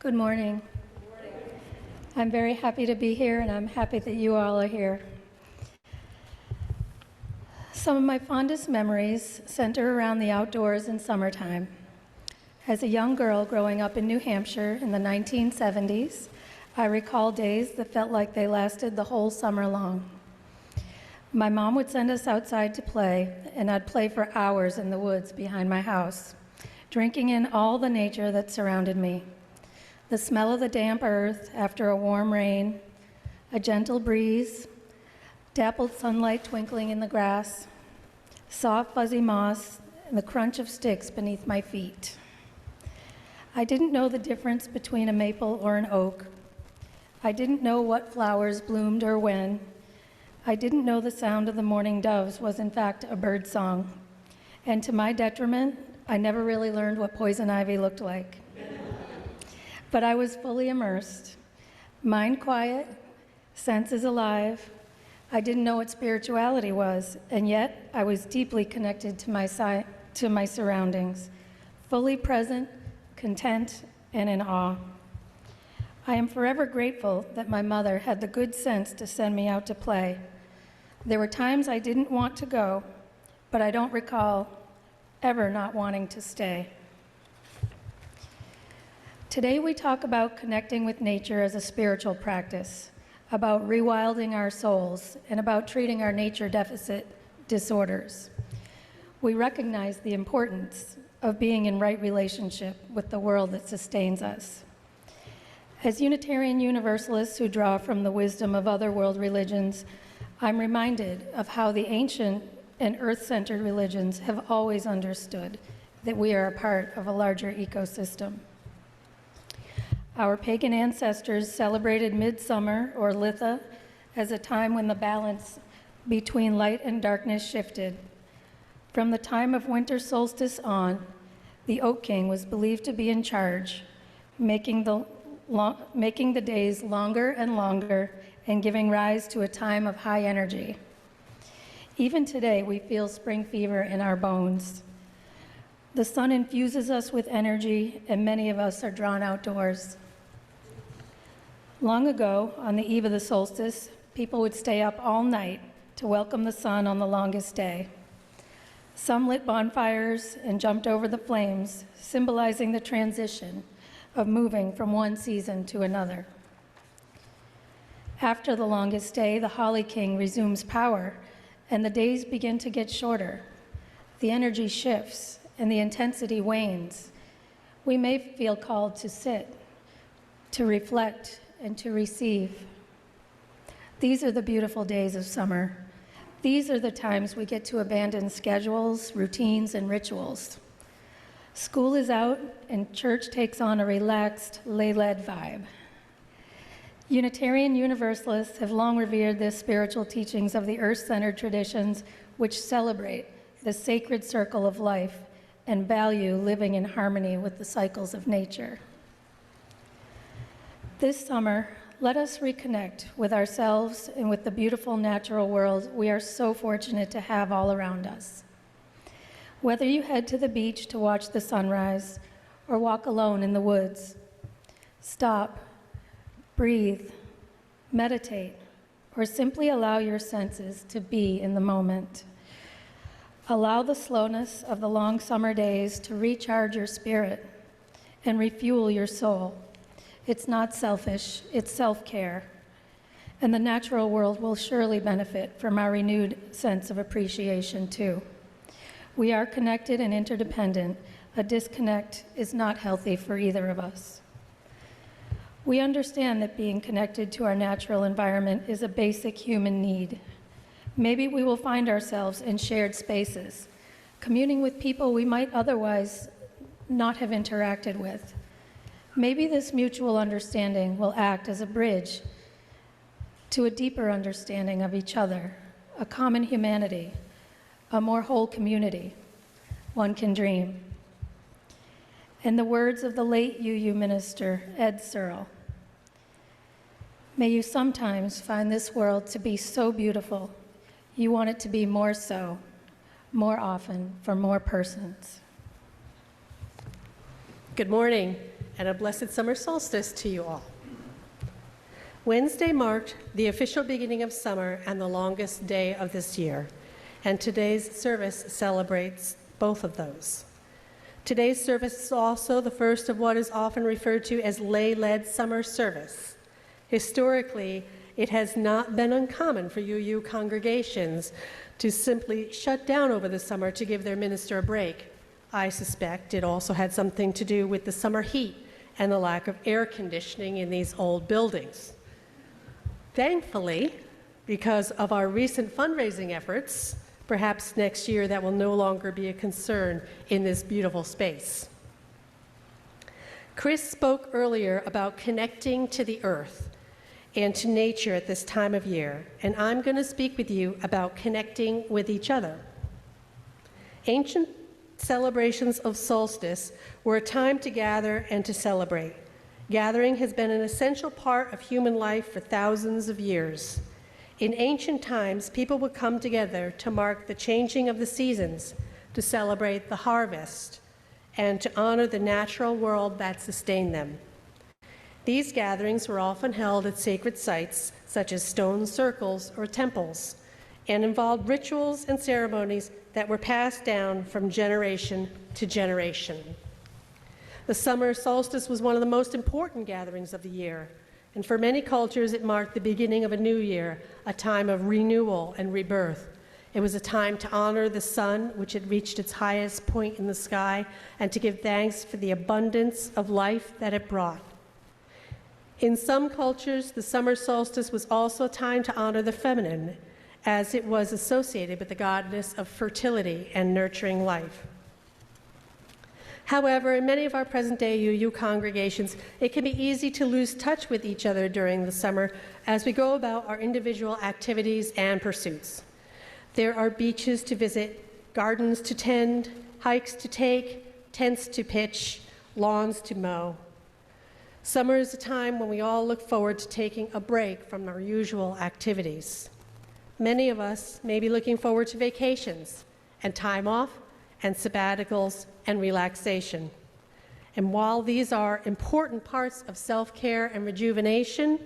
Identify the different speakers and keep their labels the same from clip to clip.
Speaker 1: Good morning. I'm very happy to be here, and I'm happy that you all are here. Some of my fondest memories center around the outdoors in summertime. As a young girl growing up in New Hampshire in the 1970s, I recall days that felt like they lasted the whole summer long. My mom would send us outside to play, and I'd play for hours in the woods behind my house, drinking in all the nature that surrounded me. The smell of the damp earth after a warm rain, a gentle breeze, dappled sunlight twinkling in the grass, soft fuzzy moss, and the crunch of sticks beneath my feet. I didn't know the difference between a maple or an oak. I didn't know what flowers bloomed or when. I didn't know the sound of the morning doves was in fact a bird song. And to my detriment, I never really learned what poison ivy looked like. But I was fully immersed, mind quiet, senses alive. I didn't know what spirituality was, and yet I was deeply connected to my surroundings, fully present, content, and in awe. I am forever grateful that my mother had the good sense to send me out to play. There were times I didn't want to go, but I don't recall ever not wanting to stay. Today we talk about connecting with nature as a spiritual practice, about rewilding our souls, and about treating our nature deficit disorders. We recognize the importance of being in right relationship with the world that sustains us. As Unitarian Universalists who draw from the wisdom of other world religions, I'm reminded of how the ancient and earth-centered religions have always understood that we are a part of a larger ecosystem. Our pagan ancestors celebrated midsummer, or Litha, as a time when the balance between light and darkness shifted. From the time of winter solstice on, the Oak King was believed to be in charge, making the days longer and longer and giving rise to a time of high energy. Even today, we feel spring fever in our bones. The sun infuses us with energy, and many of us are drawn outdoors. Long ago, on the eve of the solstice, people would stay up all night to welcome the sun on the longest day. Some lit bonfires and jumped over the flames, symbolizing the transition of moving from one season to another. After the longest day, the Holly King resumes power, and the days begin to get shorter. The energy shifts, and the intensity wanes. We may feel called to sit, to reflect, and to receive. These are the beautiful days of summer. These are the times we get to abandon schedules, routines, and rituals. School is out, and church takes on a relaxed, lay-led vibe. Unitarian Universalists have long revered the spiritual teachings of the earth-centered traditions which celebrate the sacred circle of life and value living in harmony with the cycles of nature. This summer, let us reconnect with ourselves and with the beautiful natural world we are so fortunate to have all around us. Whether you head to the beach to watch the sunrise or walk alone in the woods, stop, breathe, meditate, or simply allow your senses to be in the moment. Allow the slowness of the long summer days to recharge your spirit and refuel your soul. It's not selfish, it's self-care. And the natural world will surely benefit from our renewed sense of appreciation too. We are connected and interdependent. A disconnect is not healthy for either of us. We understand that being connected to our natural environment is a basic human need. Maybe we will find ourselves in shared spaces, communing with people we might otherwise not have interacted with. Maybe this mutual understanding will act as a bridge to a deeper understanding of each other, a common humanity, a more whole community. One can dream. In the words of the late UU minister, Ed Searle, may you sometimes find this world to be so beautiful, you want it to be more so, more often, for more persons.
Speaker 2: Good morning. and a blessed summer solstice to you all. Wednesday marked the official beginning of summer and the longest day of this year, and today's service celebrates both of those. Today's service is also the first of what is often referred to as lay-led summer service. Historically, it has not been uncommon for UU congregations to simply shut down over the summer to give their minister a break. I suspect it also had something to do with the summer heat and the lack of air conditioning in these old buildings. Thankfully, because of our recent fundraising efforts, perhaps next year that will no longer be a concern in this beautiful space. Chris spoke earlier about connecting to the earth and to nature at this time of year, and I'm going to speak with you about connecting with each other. Ancient celebrations of solstice were a time to gather and to celebrate. Gathering has been an essential part of human life for thousands of years. In ancient times, people would come together to mark the changing of the seasons, to celebrate the harvest, and to honor the natural world that sustained them. These gatherings were often held at sacred sites, such as stone circles or temples, and involved rituals and ceremonies that were passed down from generation to generation. The summer solstice was one of the most important gatherings of the year, and for many cultures it marked the beginning of a new year, a time of renewal and rebirth. It was a time to honor the sun, which had reached its highest point in the sky, and to give thanks for the abundance of life that it brought. In some cultures, the summer solstice was also a time to honor the feminine, as it was associated with the goddess of fertility and nurturing life. However, in many of our present-day UU congregations, it can be easy to lose touch with each other during the summer as we go about our individual activities and pursuits. There are beaches to visit, gardens to tend, hikes to take, tents to pitch, lawns to mow. Summer is a time when we all look forward to taking a break from our usual activities. Many of us may be looking forward to vacations and time off and sabbaticals and relaxation. And while these are important parts of self-care and rejuvenation,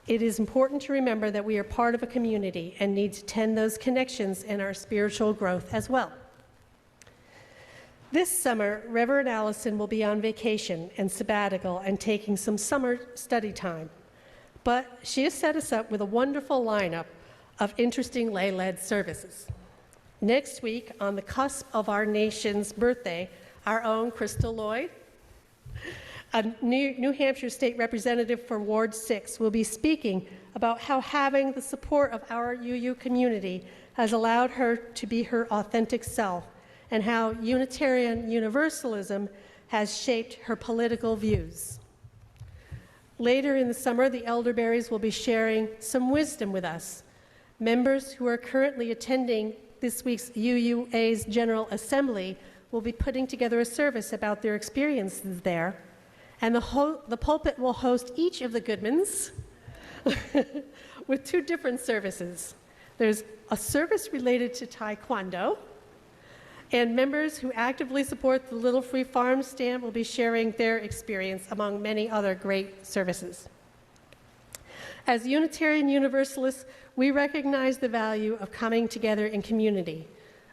Speaker 2: it is important to remember that we are part of a community and need to tend those connections in our spiritual growth as well. This summer, Reverend Allison will be on vacation and sabbatical and taking some summer study time. But she has set us up with a wonderful lineup of interesting lay-led services. Next week, on the cusp of our nation's birthday, our own Crystal Lloyd, a New Hampshire State Representative for Ward 6, will be speaking about how having the support of our UU community has allowed her to be her authentic self, and how Unitarian Universalism has shaped her political views. Later in the summer, the Elderberries will be sharing some wisdom with us. Members who are currently attending this week's UUA's General Assembly will be putting together a service about their experiences there, and the pulpit will host each of the Goodmans with two different services. There's a service related to Taekwondo, and members who actively support the Little Free Farm Stand will be sharing their experience among many other great services. As Unitarian Universalists, we recognize the value of coming together in community,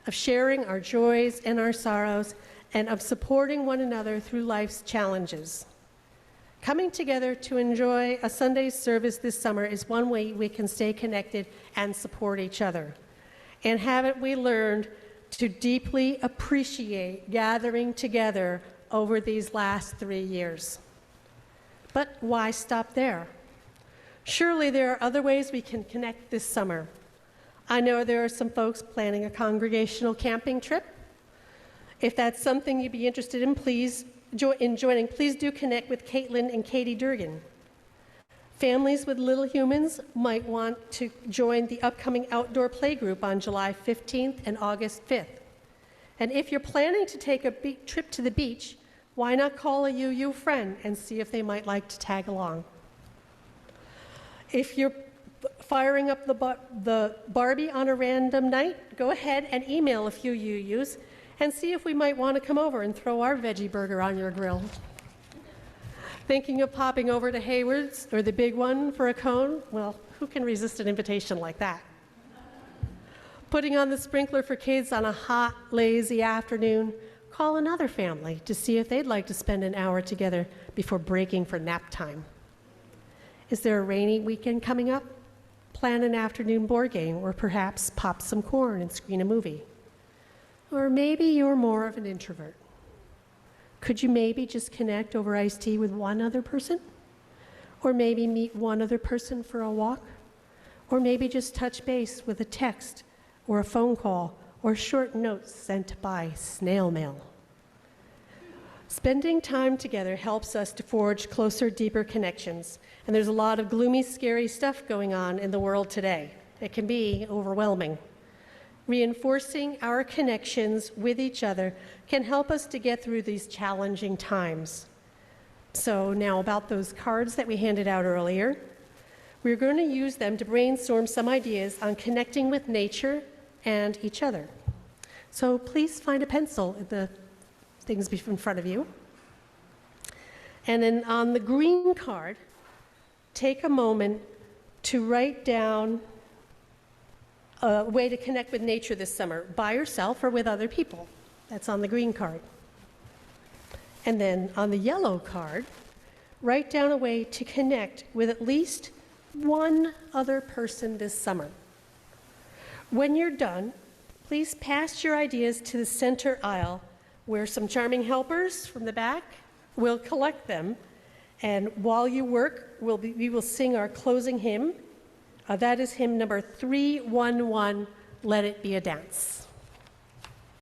Speaker 2: of sharing our joys and our sorrows, and of supporting one another through life's challenges. Coming together to enjoy a Sunday service this summer is one way we can stay connected and support each other. And haven't we learned to deeply appreciate gathering together over these last 3 years? But why stop there? Surely there are other ways we can connect this summer. I know there are some folks planning a congregational camping trip. If that's something you'd be interested in, please do connect with Caitlin and Katie Durgan. Families with little humans might want to join the upcoming outdoor play group on July 15th and August 5th. And if you're planning to take a trip to the beach, why not call a UU friend and see if they might like to tag along? If you're firing up the Barbie on a random night, go ahead and email a few UUs and see if we might want to come over and throw our veggie burger on your grill. Thinking of popping over to Hayward's or the big one for a cone? Well, who can resist an invitation like that? Putting on the sprinkler for kids on a hot, lazy afternoon? Call another family to see if they'd like to spend an hour together before breaking for nap time. Is there a rainy weekend coming up? Plan an afternoon board game, or perhaps pop some corn and screen a movie. Or maybe you're more of an introvert. Could you maybe just connect over iced tea with one other person? Or maybe meet one other person for a walk? Or maybe just touch base with a text or a phone call or short notes sent by snail mail. Spending time together helps us to forge closer, deeper connections. And there's a lot of gloomy, scary stuff going on in the world today. It can be overwhelming. Reinforcing our connections with each other can help us to get through these challenging times. So now about those cards that we handed out earlier, we're going to use them to brainstorm some ideas on connecting with nature and each other. So please find a pencil at the things in front of you. And then on the green card, take a moment to write down a way to connect with nature this summer, by yourself or with other people. That's on the green card. And then on the yellow card, write down a way to connect with at least one other person this summer. When you're done, please pass your ideas to the center aisle, where some charming helpers from the back will collect them. And while you work, we will sing our closing hymn. That is hymn number 311, Let It Be a Dance.